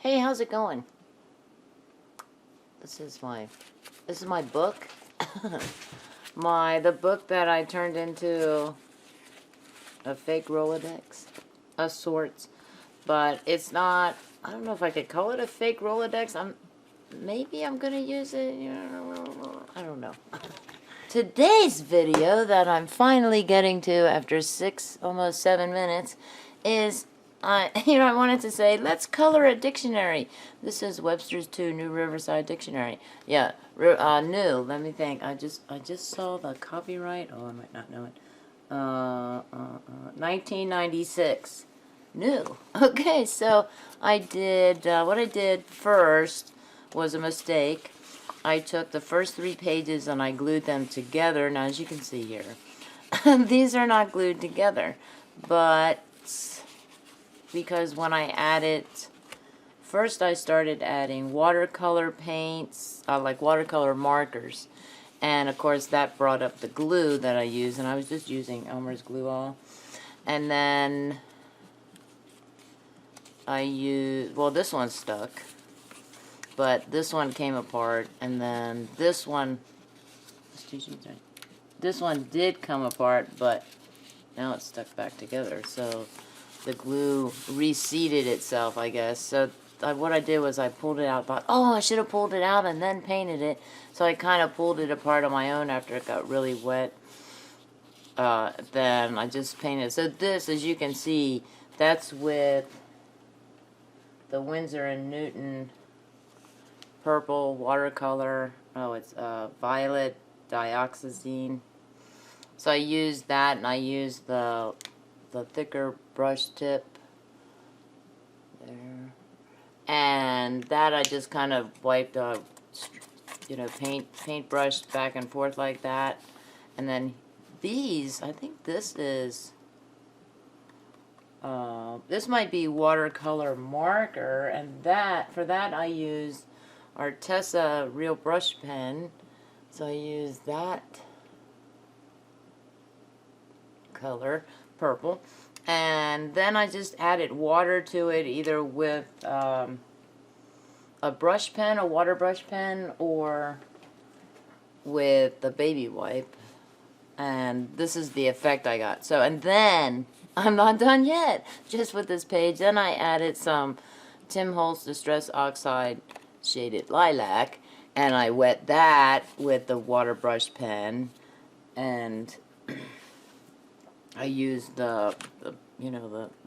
Hey, how's it going? This is my book. The book that I turned into a fake Rolodex of sorts. But it's not, I don't know if I could call it a fake Rolodex. Maybe I'm gonna use it, I don't know. Today's video that I'm finally getting to after almost 7 minutes is, I wanted to say, let's color a dictionary. This is Webster's 2 New Riverside Dictionary. Yeah, new, let me think. I just saw the copyright. Oh, I might not know it. 1996. New. Okay, so I did, what I did first was a mistake. I took the first 3 pages and I glued them together. Now, as you can see here, these are not glued together, but because when I added, first I started adding watercolor paints, like watercolor markers, and of course that brought up the glue that I use, and I was just using Elmer's Glue All, and then I used, well, this one stuck, but this one came apart, and then this one, this one did come apart, but now it's stuck back together, so the glue reseated itself, I guess. So what I did was I pulled it out, thought, oh, I should have pulled it out and then painted it. So I kind of pulled it apart on my own after it got really wet. Then I just painted. So this, as you can see, that's with the Winsor & Newton purple watercolor. Oh, it's violet dioxazine. So I used that, and I used the thicker brush tip there, and that I just kind of wiped paint brush back and forth like that. And then these, I think this is this might be watercolor marker, and for that I used Arteza real brush pen. So I used that color, purple, and then I just added water to it, either with a brush pen, a water brush pen, or with the baby wipe, and this is the effect I got. So, and then I'm not done yet, just with this page. Then I added some Tim Holtz Distress Oxide Shaded Lilac, and I wet that with the water brush pen, and I used the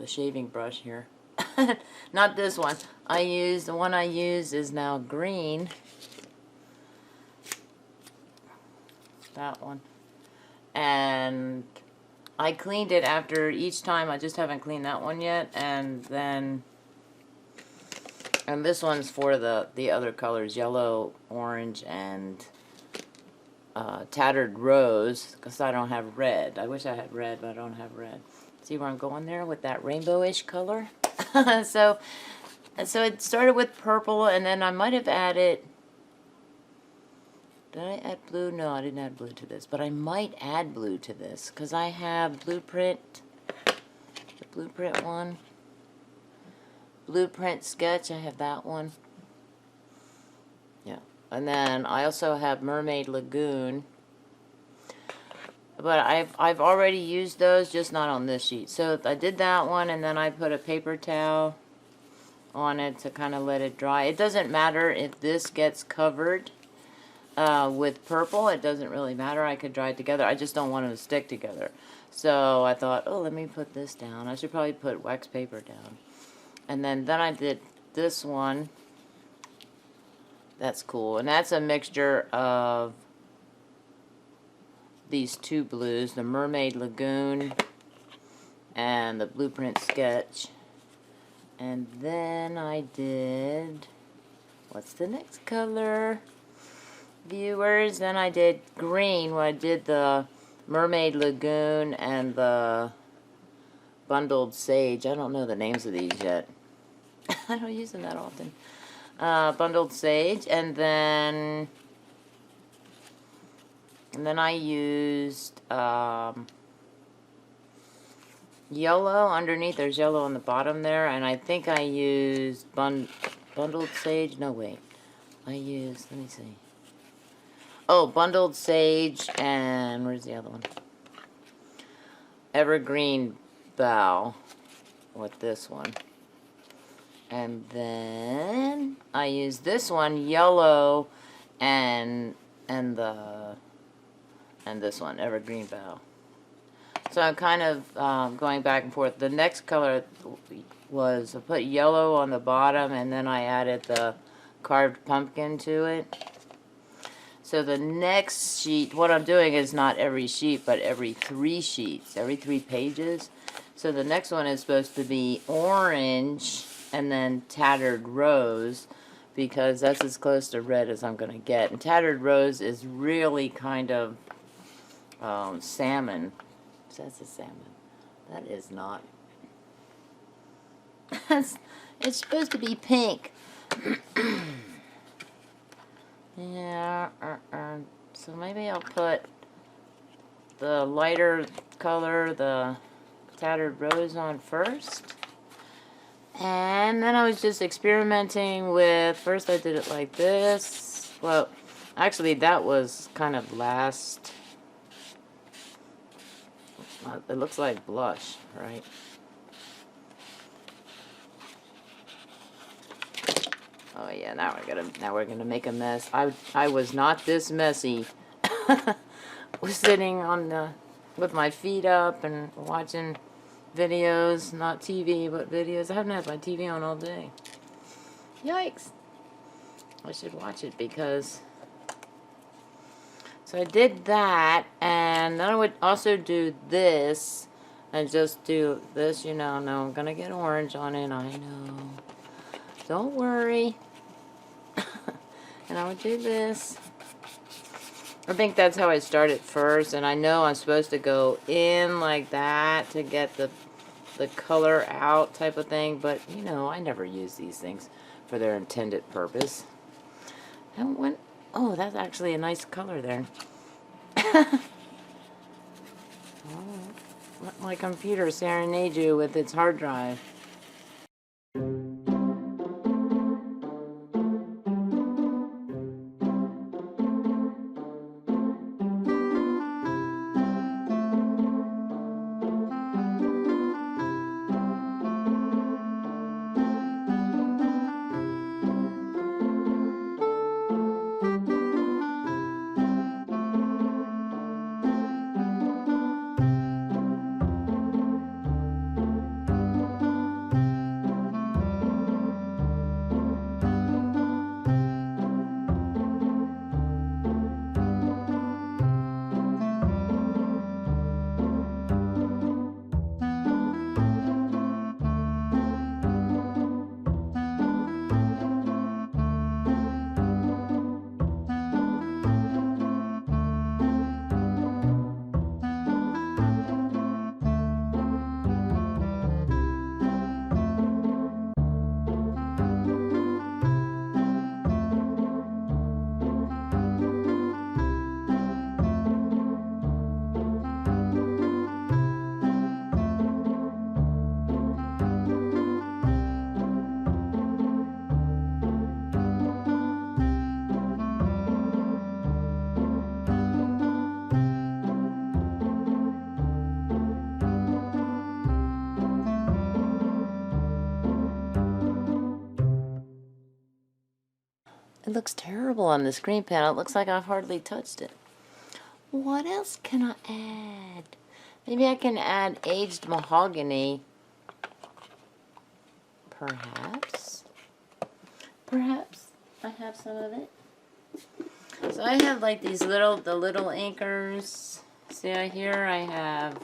shaving brush here. Not this one. The one I used is now green. That one. And I cleaned it after each time. I just haven't cleaned that one yet. And this one's for the other colors, yellow, orange, and tattered rose, because I don't have red. I wish I had red, but I don't have red. See where I'm going there with that rainbowish color? So it started with purple, and then I might have added, did I add blue? No, I didn't add blue to this, but I might add blue to this, because I have Blueprint, the Blueprint one, Blueprint Sketch, I have that one. Yeah. And then I also have Mermaid Lagoon, but I've already used those, just not on this sheet. So I did that one, and then I put a paper towel on it to kind of let it dry. It doesn't matter if this gets covered with purple. It doesn't really matter. I could dry it together. I just don't want them to stick together. So I thought, oh, let me put this down. I should probably put wax paper down. And then I did this one. That's cool, and that's a mixture of these 2 blues, the Mermaid Lagoon and the Blueprint Sketch. And then I did, what's the next color, viewers? Then I did green, where I did the Mermaid Lagoon and the Bundled Sage. I don't know the names of these yet. I don't use them that often. Bundled Sage, and then I used yellow underneath. There's yellow on the bottom there, and I think I used bundled sage. No, wait. I use, let me see. Oh, bundled sage and where's the other one? Evergreen bough with this one. And then I use this one, yellow, and this one, evergreen bough. So I'm kind of going back and forth. The next color was I put yellow on the bottom, and then I added the carved pumpkin to it. So the next sheet, what I'm doing is not every sheet, but every 3 sheets, every 3 pages. So the next one is supposed to be orange and then tattered rose, because that's as close to red as I'm going to get. And tattered rose is really kind of salmon. It says it's salmon. That is not. It's supposed to be pink. Yeah, so maybe I'll put the lighter color, the tattered rose, on first. And then I was just experimenting with, first I did it like this. Well, actually that was kind of last. It looks like blush, right? Oh yeah, now we're gonna make a mess. I was not this messy. Was sitting on with my feet up and watching videos, not TV, but videos. I haven't had my TV on all day. Yikes! I should watch it because. So I did that, and then I would also do this, and just do this. You know, no, I'm gonna get orange on it. I know. Don't worry. And I would do this. I think that's how I started first, and I know I'm supposed to go in like that to get the color out type of thing, but you know, I never use these things for their intended purpose. And when, oh, that's actually a nice color there. Oh, let my computer serenade you with its hard drive. It looks terrible on the screen panel. It looks like I've hardly touched it. What else can I add? Maybe I can add aged mahogany. Perhaps. Perhaps I have some of it. So I have like these the little inkers. See here I have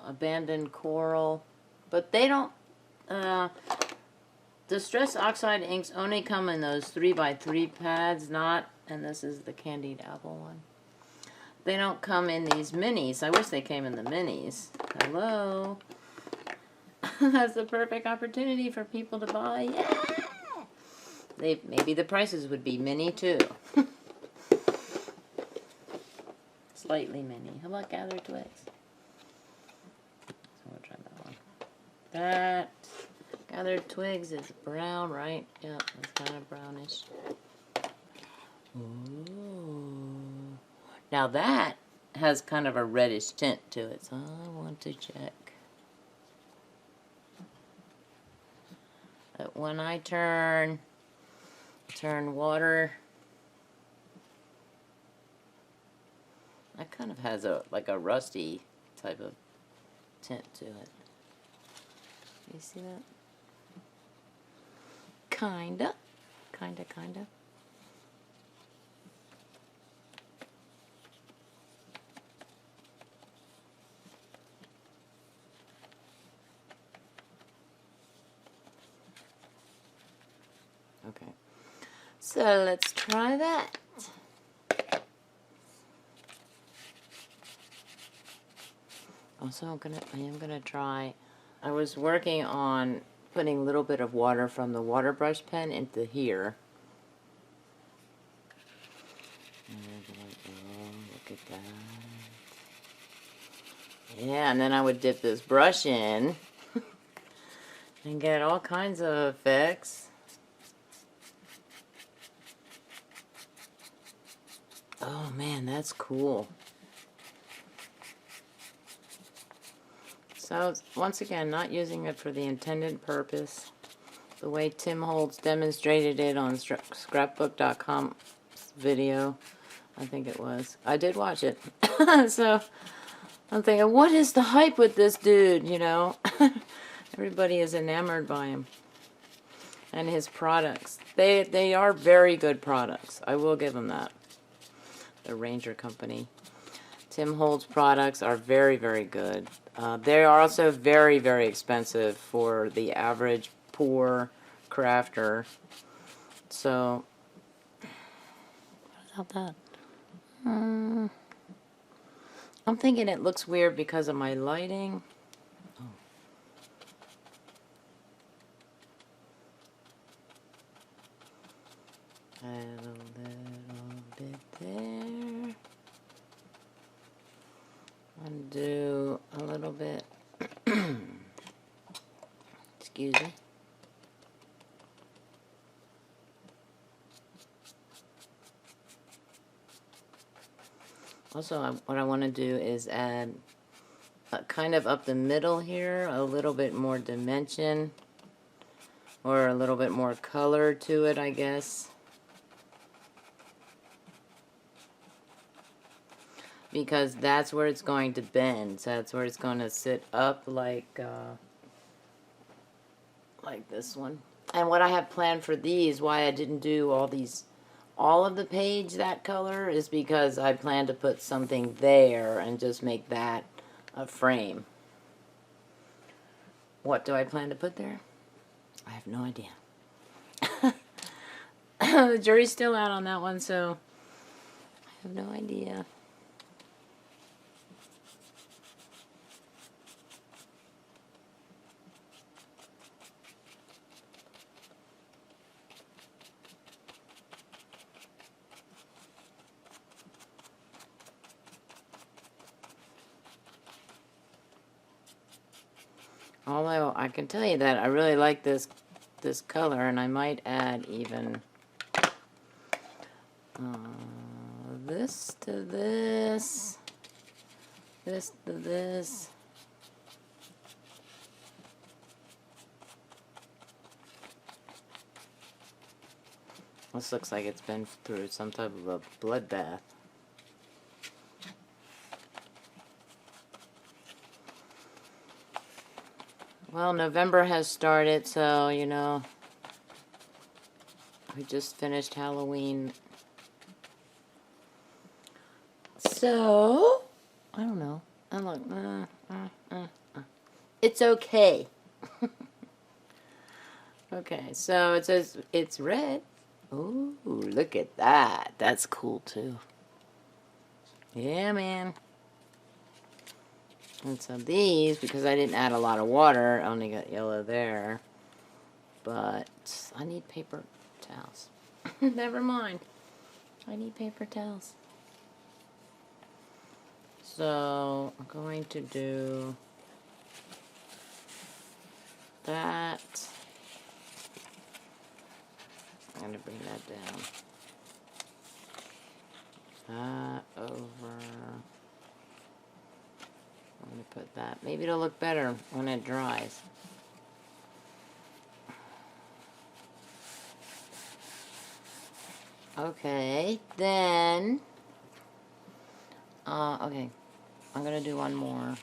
abandoned coral, but they don't. Distress Oxide Inks only come in those 3x3 pads, not, and this is the candied apple one. They don't come in these minis. I wish they came in the minis. Hello. That's the perfect opportunity for people to buy. Yeah. Maybe the prices would be mini too. Slightly mini. How about Gather Twigs? So we'll try that one. That. Gathered twigs is brown, right? Yeah, it's kind of brownish. Ooh. Now that has kind of a reddish tint to it, so I want to check. But when I turn water, that kind of has like a rusty type of tint to it. You see that? Kinda. Okay. So let's try that. Also, I am gonna try. I was working on putting a little bit of water from the water brush pen into here. Look at that. Yeah, and then I would dip this brush in and get all kinds of effects. Oh man, that's cool. So, once again, not using it for the intended purpose. The way Tim Holtz demonstrated it on scrapbook.com video, I think it was. I did watch it. So, I'm thinking, what is the hype with this dude, you know? Everybody is enamored by him. And his products. They are very good products. I will give them that. The Ranger Company. Tim Holtz products are very, very good. They are also very, very expensive for the average poor crafter. So, what about that? I'm thinking it looks weird because of my lighting. Oh. Add a little bit there. And do a little bit, excuse me. Also, what I want to do is add kind of up the middle here, a little bit more dimension, or a little bit more color to it, I guess. Because that's where it's going to bend. So that's where it's going to sit up like this one. And what I have planned for these, why I didn't do all of the page that color, is because I plan to put something there and just make that a frame. What do I plan to put there? I have no idea. The jury's still out on that one, so I have no idea. Although I can tell you that I really like this color, and I might add even this to this, this to this. This looks like it's been through some type of a bloodbath. Well, November has started, so, you know, we just finished Halloween. So, I don't know. I'm like, it's okay. Okay, so it says it's red. Ooh, look at that. That's cool, too. Yeah, man. And so these, because I didn't add a lot of water, I only got yellow there. But I need paper towels. Never mind. I need paper towels. So I'm going to do that. going to bring that down. Over. I'm going to put that. Maybe it'll look better when it dries. Okay, then, okay, I'm going to do one more.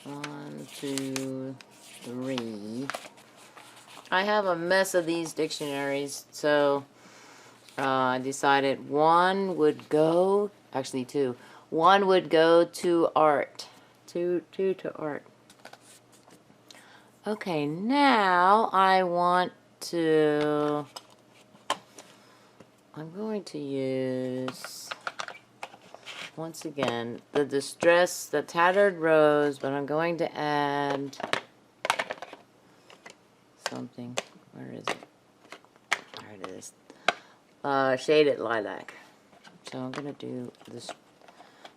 One, two, three. I have a mess of these dictionaries, so I decided one would go, actually two. One would go to art. Two to art. Okay, now I want to, I'm going to use, once again, the Distress, the Tattered Rose, but I'm going to add something. Where is it? There it is. Shaded Lilac. So I'm going to do this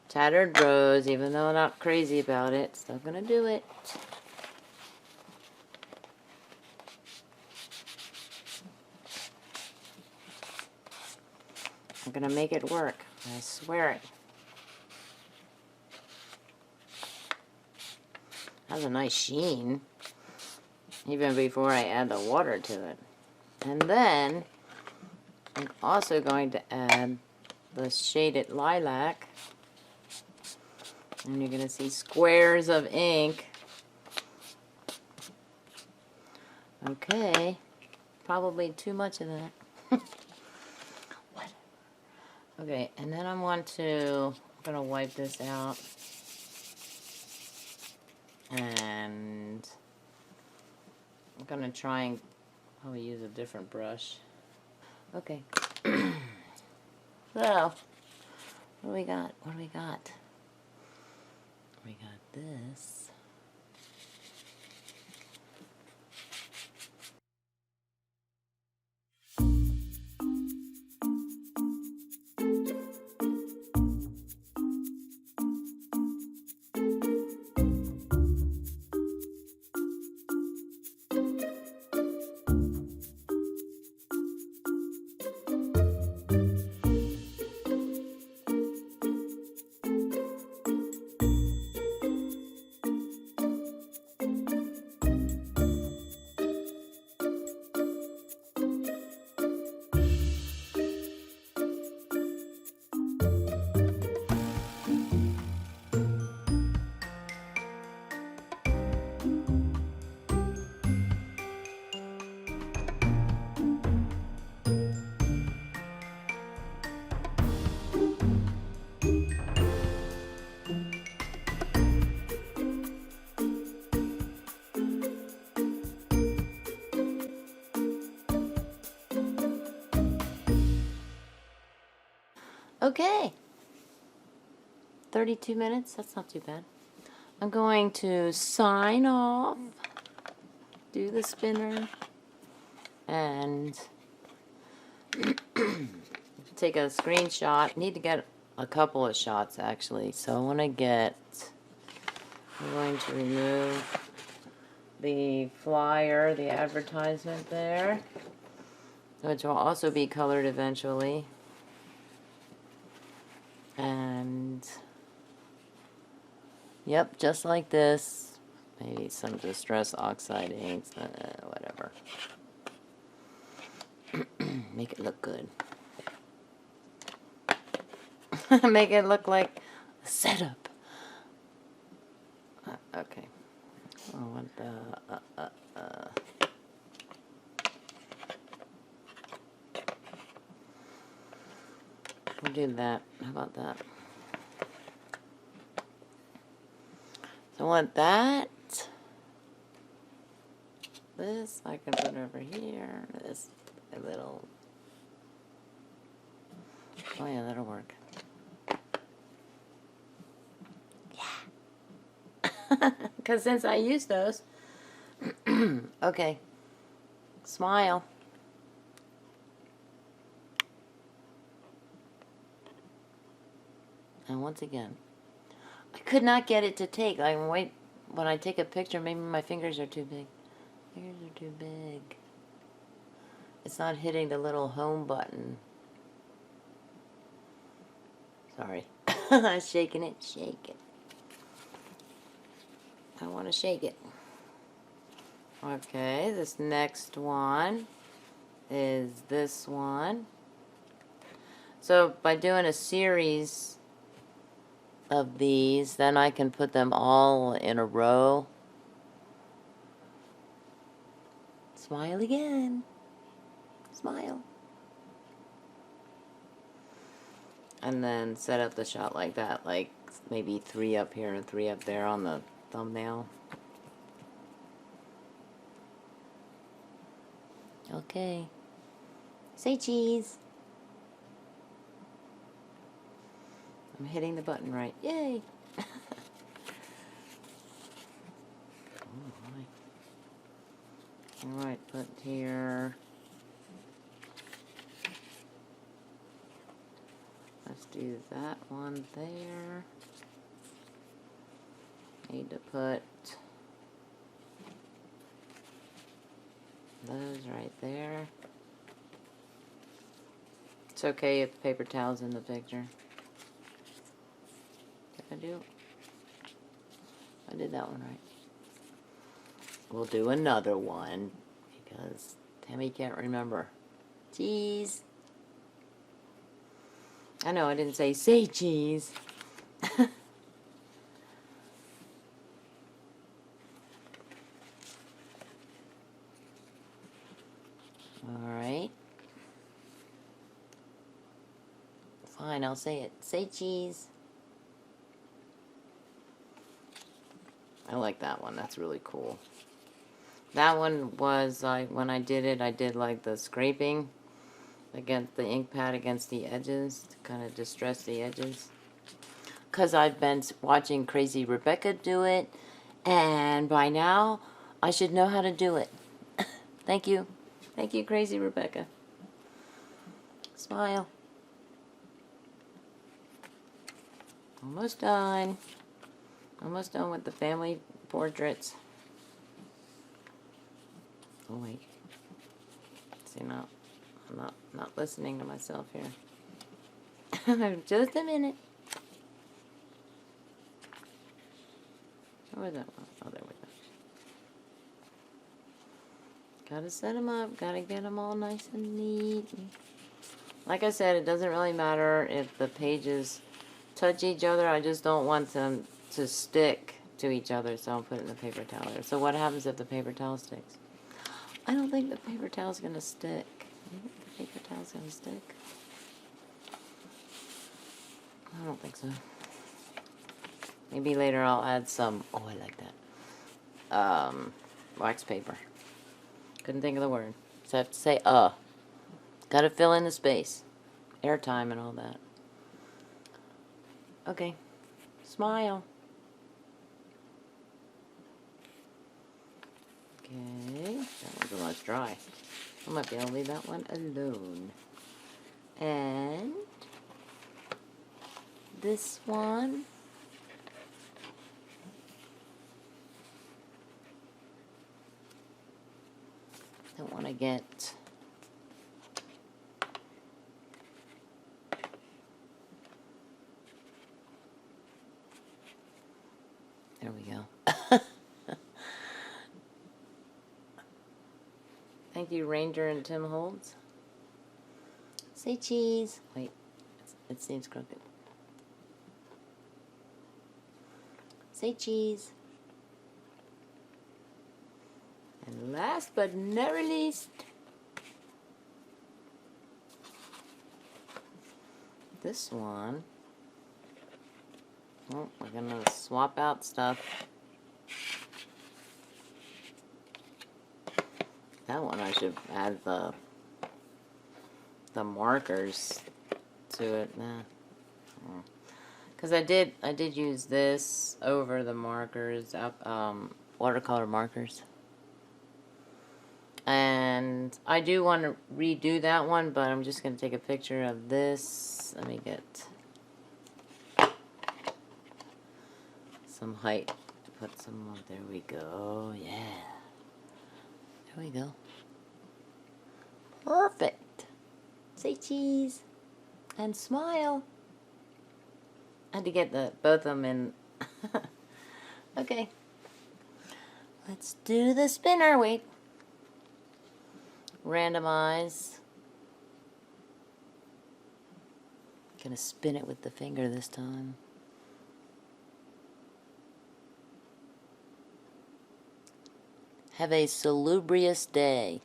Tattered Rose, even though I'm not crazy about it, still going to do it. I'm going to make it work. I swear it. Has a nice sheen, even before I add the water to it. And then, I'm also going to add the Shaded Lilac. And you're going to see squares of ink. Okay. Probably too much of that. Okay, and then I'm going to wipe this out. And I'm going to try and probably use a different brush. Okay. So, what do we got? What do we got? We got this. Okay. 32 minutes, that's not too bad. I'm going to sign off, do the spinner, and take a screenshot. Need to get a couple of shots actually. So I want to get, I'm going to remove the flyer, the advertisement there, which will also be colored eventually. And yep, just like this. Maybe some Distress Oxide Inks, whatever. Make it look good. Make it look like a setup. Okay. I want the, we'll do that. How about that? So I want that. This I can put over here. This a little. Oh yeah, that'll work. Yeah. Because since I used those. Okay. Smile. And once again, I could not get it to take. I'm when I take a picture, maybe my fingers are too big. Fingers are too big. It's not hitting the little home button. Sorry. I'm shaking it. Shake it. I want to shake it. Okay, this next one is this one. So by doing a series of these, then I can put them all in a row. Smile again. Smile. And then set up the shot like that, like maybe 3 up here and 3 up there on the thumbnail. Okay. Say cheese. I'm hitting the button right. Yay! Oh my. Alright, put here. Let's do that one there. Need to put those right there. It's okay if paper towel's in the picture. Did I do? I did that one right. We'll do another one because Tammy can't remember. Cheese. I know I didn't say cheese. Alright. Fine, I'll say it. Say cheese. I like that one. That's really cool. That one was, when I did it, I did like the scraping against the ink pad against the edges to kind of distress the edges. Because I've been watching Crazy Rebecca do it, and by now, I should know how to do it. Thank you. Thank you, Crazy Rebecca. Smile. Almost done. Almost done with the family portraits. Oh wait. See, now I'm not listening to myself here. Just a minute. Where's that one? Oh, there we go. Gotta set them up. Gotta get them all nice and neat. Like I said, it doesn't really matter if the pages touch each other. I just don't want them to stick to each other, so I'll put it in the paper towel. So what happens if the paper towel sticks? I don't think the paper towel's gonna stick. You think the paper towel's gonna stick? I don't think so. Maybe later I'll add some, oh, I like that, wax paper. Couldn't think of the word. So I have to say, gotta fill in the space. Airtime and all that. Okay. Smile. Okay. That one's almost dry. I might be able to leave that one alone. And this one. Don't want to get there we go. Thank you, Ranger and Tim Holtz. Say cheese. Wait, it seems crooked. Say cheese. And last but never least, this one. Oh, we're gonna swap out stuff. That one I should add the markers to it. Nah. Because I did use this over the markers, watercolor markers. And I do want to redo that one, but I'm just going to take a picture of this. Let me get some height to put some more. There we go. Yeah. There we go. Perfect. Say cheese. And smile. I had to get both of them in. Okay. Let's do the spinner. Wait. Randomize. Gonna spin it with the finger this time. Have a salubrious day.